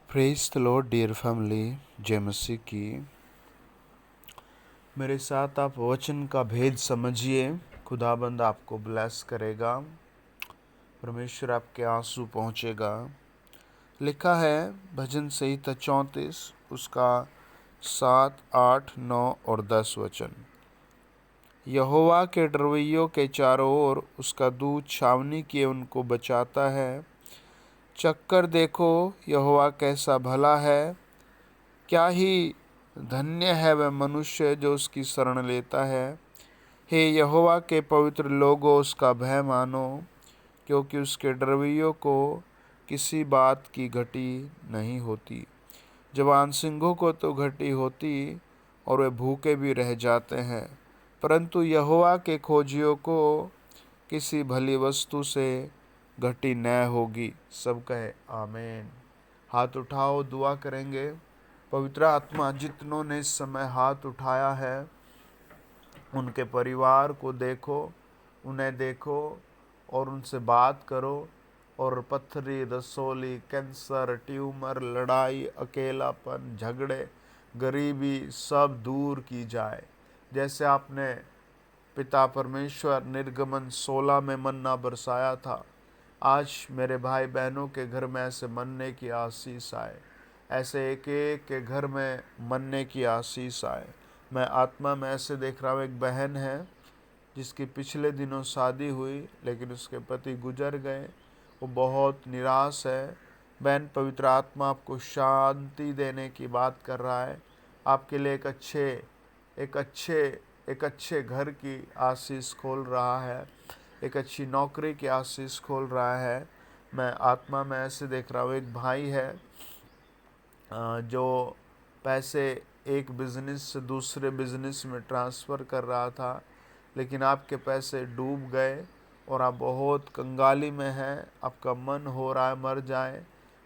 Praise the Lord dear family, जय मसीह की। मेरे साथ आप वचन का भेद समझिए। खुदाबंद आपको ब्लेस करेगा, परमेश्वर आपके आंसू पहुँचेगा। लिखा है भजन संहिता 34 उसका 7, 8, 9 और 10 वचन। यहोवा के डरवैयों के चारों ओर उसका दूत छावनी किए उनको बचाता है। चक्कर देखो यहोवा कैसा भला है, क्या ही धन्य है वह मनुष्य जो उसकी शरण लेता है। हे यहोवा के पवित्र लोगों, उसका भय मानो, क्योंकि उसके डरवैयों को किसी बात की घटी नहीं होती। जवान सिंहों को तो घटी होती और वे भूखे भी रह जाते हैं, परंतु यहोवा के खोजियों को किसी भली वस्तु से घटी न होगी। सब कहे आमीन। हाथ उठाओ, दुआ करेंगे। पवित्र आत्मा, जितनों ने इस समय हाथ उठाया है उनके परिवार को देखो, उन्हें देखो और उनसे बात करो, और पथरी, रसोली, कैंसर, ट्यूमर, लड़ाई, अकेलापन, झगड़े, गरीबी सब दूर की जाए। जैसे आपने पिता परमेश्वर निर्गमन 16 में मन्ना बरसाया था, आज मेरे भाई बहनों के घर में ऐसे मन्ने की आशीष आए, ऐसे एक एक के घर में मन्ने की आशीष आए। मैं आत्मा में ऐसे देख रहा हूँ, एक बहन है जिसकी पिछले दिनों शादी हुई लेकिन उसके पति गुजर गए। वो बहुत निराश है। बहन, पवित्र आत्मा आपको शांति देने की बात कर रहा है। आपके लिए एक अच्छे घर की आशीष खोल रहा है, एक अच्छी नौकरी की आशीष खोल रहा है। मैं आत्मा में ऐसे देख रहा हूँ, एक भाई है जो पैसे एक बिज़नेस से दूसरे बिज़नेस में ट्रांसफ़र कर रहा था, लेकिन आपके पैसे डूब गए और आप बहुत कंगाली में हैं। आपका मन हो रहा है मर जाए।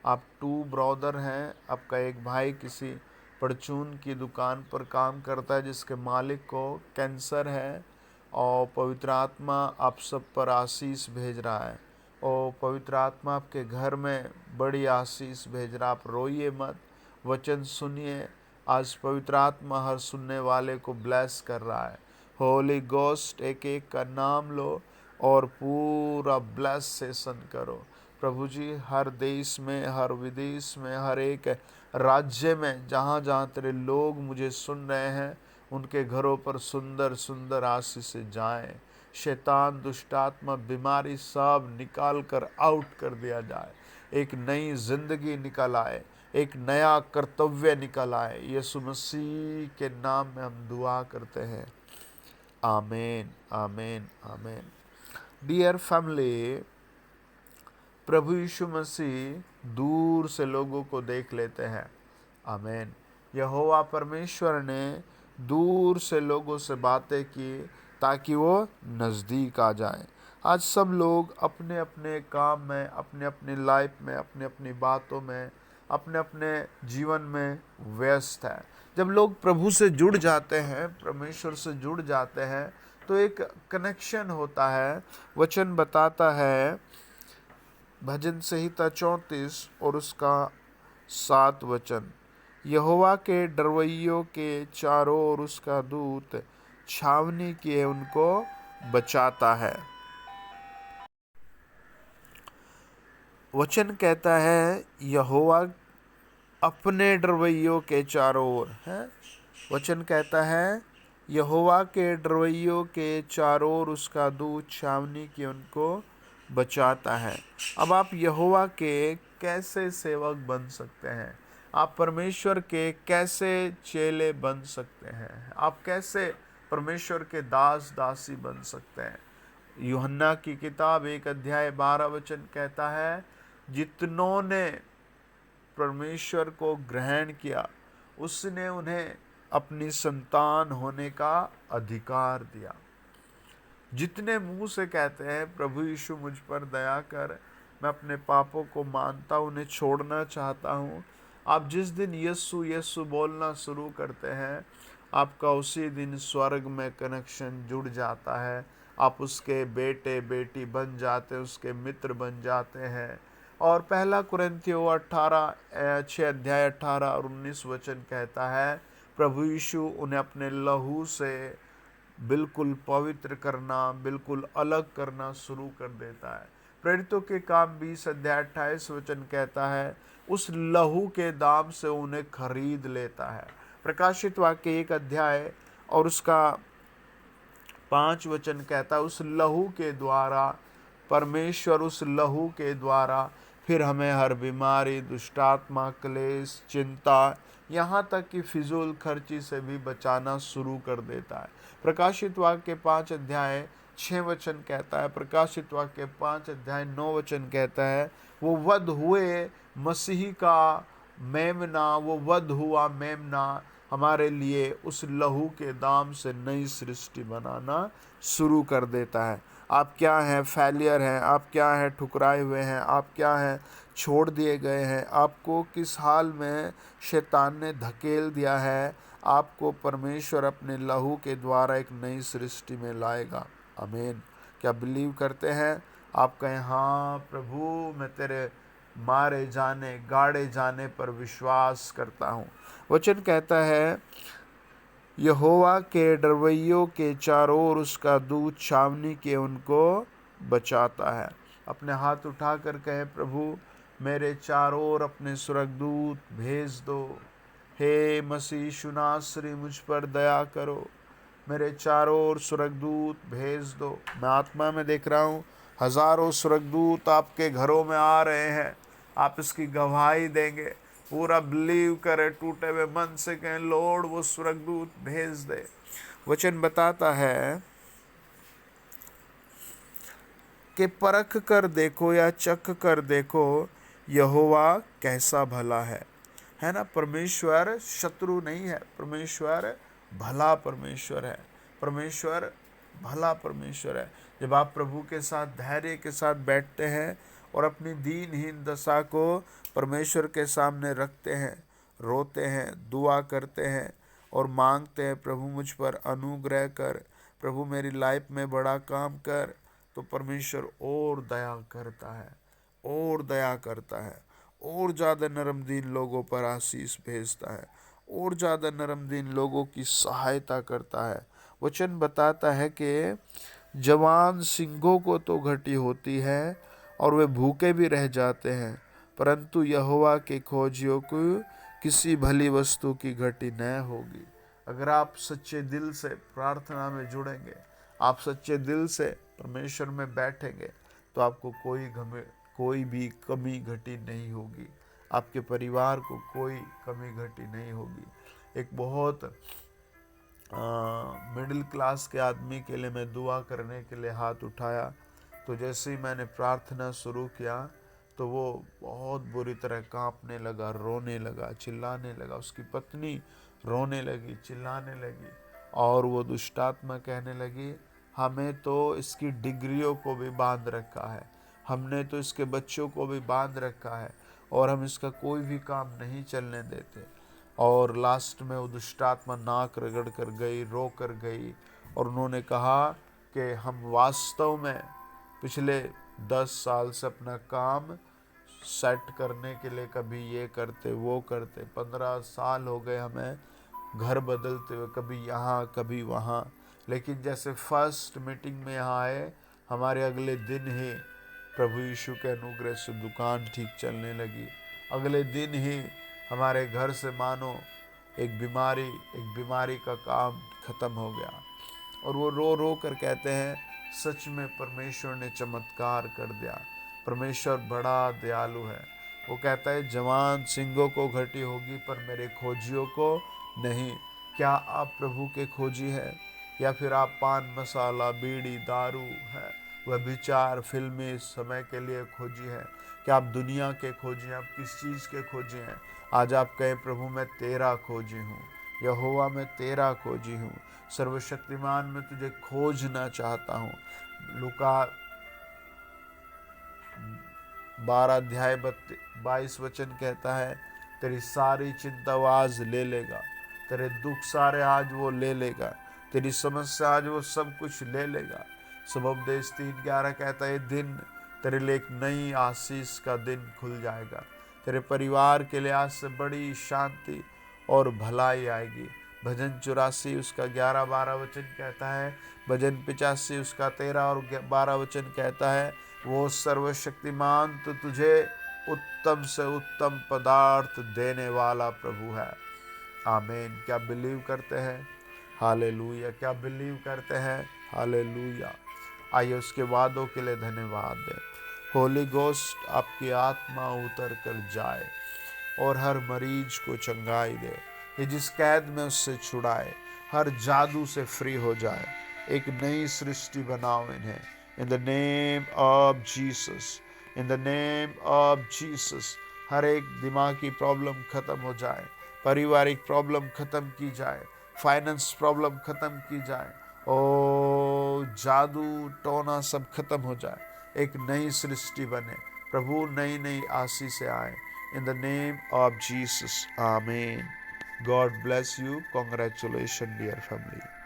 आप 2 ब्रदर हैं। आपका एक भाई किसी परचून की दुकान पर काम करता है जिसके मालिक को कैंसर है, और पवित्र आत्मा आप सब पर आशीष भेज रहा है। और पवित्र आत्मा आपके घर में बड़ी आशीष भेज रहा। आप रोइए मत, वचन सुनिए। आज पवित्र आत्मा हर सुनने वाले को ब्लेस कर रहा है। होली गोस्ट, एक एक का नाम लो और पूरा ब्लेस सेशन करो। प्रभु जी, हर देश में, हर विदेश में, हर एक राज्य में जहाँ जहाँ तेरे लोग मुझे सुन रहे हैं, उनके घरों पर सुंदर सुंदर आशीष जाएं। शैतान, दुष्टात्मा, बीमारी सब निकाल कर आउट कर दिया जाए। एक नई जिंदगी निकल आए, एक नया कर्तव्य निकल आए। यीशु मसीह के नाम में हम दुआ करते हैं, आमीन, आमीन, आमीन। डियर फैमिली, प्रभु यीशु मसीह दूर से लोगों को देख लेते हैं, आमीन। यहोवा परमेश्वर ने दूर से लोगों से बातें की ताकि वो नज़दीक आ जाएं। आज सब लोग अपने अपने काम में, अपने अपनी लाइफ में, अपने अपनी बातों में, अपने अपने जीवन में व्यस्त है। जब लोग प्रभु से जुड़ जाते हैं, परमेश्वर से जुड़ जाते हैं, तो एक कनेक्शन होता है। वचन बताता है भजन संहिता 34 और उसका 7 वचन। यहोवा के डरवैयों के चारों ओर उसका दूत छावनी किए उनको बचाता है। वचन कहता है यहोवा अपने डरवैयों के चारों ओर है। वचन कहता है यहोवा के डरवैयों के चारों ओर उसका दूत छावनी किए उनको बचाता है। अब आप यहोवा के कैसे सेवक बन सकते हैं? आप परमेश्वर के कैसे चेले बन सकते हैं? आप कैसे परमेश्वर के दास दासी बन सकते हैं? यूहन्ना की किताब 1 अध्याय 12 वचन कहता है, जितनों ने परमेश्वर को ग्रहण किया उसने उन्हें अपनी संतान होने का अधिकार दिया। जितने मुंह से कहते हैं प्रभु यीशु मुझ पर दया कर, मैं अपने पापों को मानता हूँ, उन्हें छोड़ना चाहता हूँ, आप जिस दिन यीशु यीशु बोलना शुरू करते हैं, आपका उसी दिन स्वर्ग में कनेक्शन जुड़ जाता है। आप उसके बेटे बेटी बन जाते हैं, उसके मित्र बन जाते हैं। और पहला कुरिन्थियों 6 अध्याय 18 और 19 वचन कहता है, प्रभु यीशु उन्हें अपने लहू से बिल्कुल पवित्र करना, बिल्कुल अलग करना शुरू कर देता है। प्रेरितों के काम 20 अध्याय 28 वचन कहता है, उस लहू के दाम से उन्हें खरीद लेता है। प्रकाशित वाक्य 1 अध्याय और उसका 5 वचन कहता है, उस लहू के द्वारा परमेश्वर, उस लहू के द्वारा फिर हमें हर बीमारी, दुष्टात्मा, क्लेश, चिंता, यहाँ तक कि फिजूल खर्ची से भी बचाना शुरू कर देता है। प्रकाशित वाक्य 5 अध्याय 6 वचन कहता है, प्रकाशित वाक्य 5 अध्याय 9 वचन कहता है, वो वध हुए मसीह का मेमना, वो वध हुआ मेमना हमारे लिए उस लहू के दाम से नई सृष्टि बनाना शुरू कर देता है। आप क्या हैं? फेलियर हैं। आप क्या हैं? ठुकराए हुए हैं। आप क्या हैं? छोड़ दिए गए हैं। आपको किस हाल में शैतान ने धकेल दिया है, आपको परमेश्वर अपने लहू के द्वारा एक नई सृष्टि में लाएगा। आमीन। क्या बिलीव करते हैं? आप कहें, हाँ प्रभु, मैं तेरे मारे जाने, गाड़े जाने पर विश्वास करता हूँ। वचन कहता है, यहोवा के डरवैयों के चारों ओर उसका दूत छावनी के उनको बचाता है। अपने हाथ उठाकर कहे, प्रभु मेरे चारों ओर अपने सुरगदूत भेज दो। हे मसीह यीशु नासरी, मुझ पर दया करो। मेरे चारों ओर सुरगदूत भेज दो। मैं आत्मा में देख रहा हूँ, हजारों सुरगदूत आपके घरों में आ रहे हैं। आप इसकी गवाही देंगे। पूरा बिलीव करें, टूटे हुए मन से कहें, लॉर्ड वो स्वर्गदूत भेज दे। वचन बताता है कि परख कर देखो या चख कर देखो, यहोवा कैसा भला है ना। परमेश्वर शत्रु नहीं है, परमेश्वर भला परमेश्वर है, परमेश्वर भला परमेश्वर है। जब आप प्रभु के साथ धैर्य के साथ बैठते हैं और अपनी दीनहीन दशा को परमेश्वर के सामने रखते हैं, रोते हैं, दुआ करते हैं और मांगते हैं, प्रभु मुझ पर अनुग्रह कर, प्रभु मेरी लाइफ में बड़ा काम कर, तो परमेश्वर और दया करता है, और दया करता है, और ज़्यादा नरम दीन लोगों पर आशीष भेजता है, और ज़्यादा नरम दीन लोगों की सहायता करता है। वचन बताता है कि जवान सिंहों को तो घटी होती है और वे भूखे भी रह जाते हैं, परंतु यहोवा के खोजियों को किसी भली वस्तु की घटी न होगी। अगर आप सच्चे दिल से प्रार्थना में जुड़ेंगे, आप सच्चे दिल से परमेश्वर में बैठेंगे, तो आपको कोई भी कमी घटी नहीं होगी। आपके परिवार को कोई कमी घटी नहीं होगी। एक बहुत मिडिल क्लास के आदमी के लिए मैं दुआ करने के लिए हाथ उठाया, तो जैसे ही मैंने प्रार्थना शुरू किया तो वो बहुत बुरी तरह कांपने लगा, रोने लगा, चिल्लाने लगा। उसकी पत्नी रोने लगी, चिल्लाने लगी, और वो दुष्टात्मा कहने लगी, हमें तो इसकी डिग्रियों को भी बांध रखा है, हमने तो इसके बच्चों को भी बांध रखा है, और हम इसका कोई भी काम नहीं चलने देते। और लास्ट में वो दुष्टात्मा नाक रगड़ कर गई, रो कर गई, और उन्होंने कहा कि हम वास्तव में पिछले 10 साल से अपना काम सेट करने के लिए कभी ये करते वो करते, 15 साल हो गए हमें घर बदलते हुए, कभी यहाँ कभी वहाँ, लेकिन जैसे फर्स्ट मीटिंग में यहाँ आए, हमारे अगले दिन ही प्रभु यीशु के अनुग्रह से दुकान ठीक चलने लगी। अगले दिन ही हमारे घर से मानो एक बीमारी का काम खत्म हो गया। और वो रो रो कर कहते हैं, सच में परमेश्वर ने चमत्कार कर दिया, परमेश्वर बड़ा दयालु है। वो कहता है, जवान सिंहों को घटी होगी पर मेरे खोजियों को नहीं। क्या आप प्रभु के खोजी है, या फिर आप पान मसाला, बीड़ी, दारू है, व्यभिचार, फिल्मी समय के लिए खोजी है? क्या आप दुनिया के खोजी हैं? आप किस चीज़ के खोजी हैं? आज आप कहें, प्रभु मैं तेरा खोजी हूँ, यहोवा मैं तेरा खोजी हूँ, सर्वशक्तिमान मैं तुझे खोजना चाहता हूँ। लूका 12 अध्याय 22 वचन कहता है, तेरी सारी चिंता वो आज ले लेगा, तेरे दुख सारे आज वो ले लेगा, तेरी समस्या आज वो सब कुछ ले लेगा। सबब देश 3:11 कहता है, दिन तेरे लिए एक नई आशीष का दिन खुल जाएगा। तेरे परिवार के लिए आज से बड़ी शांति और भलाई आएगी। भजन 84 उसका 11-12 वचन कहता है, भजन 85 उसका 13 और 12 वचन कहता है, वो सर्वशक्तिमान तो तुझे उत्तम से उत्तम पदार्थ देने वाला प्रभु है। आमीन। क्या बिलीव करते हैं? हालेलुया। क्या बिलीव करते हैं? हालेलुया। आइए उसके वादों के लिए धन्यवाद दें। होली गोस्ट आपकी आत्मा उतर कर जाए और हर मरीज को चंगाई दे, ये जिस कैद में उससे छुड़ाए, हर जादू से फ्री हो जाए, एक नई सृष्टि बनाओ इन्हें। In the name of Jesus, in the name of Jesus. हर एक दिमागी प्रॉब्लम खत्म हो जाए, पारिवारिक प्रॉब्लम खत्म की जाए, फाइनेंस प्रॉब्लम खत्म की जाए, ओ जादू टोना सब खत्म हो जाए, एक नई सृष्टि बने। प्रभु नई नई आशीष आए। In the name of Jesus, Amen. God bless you. Congratulations, dear family.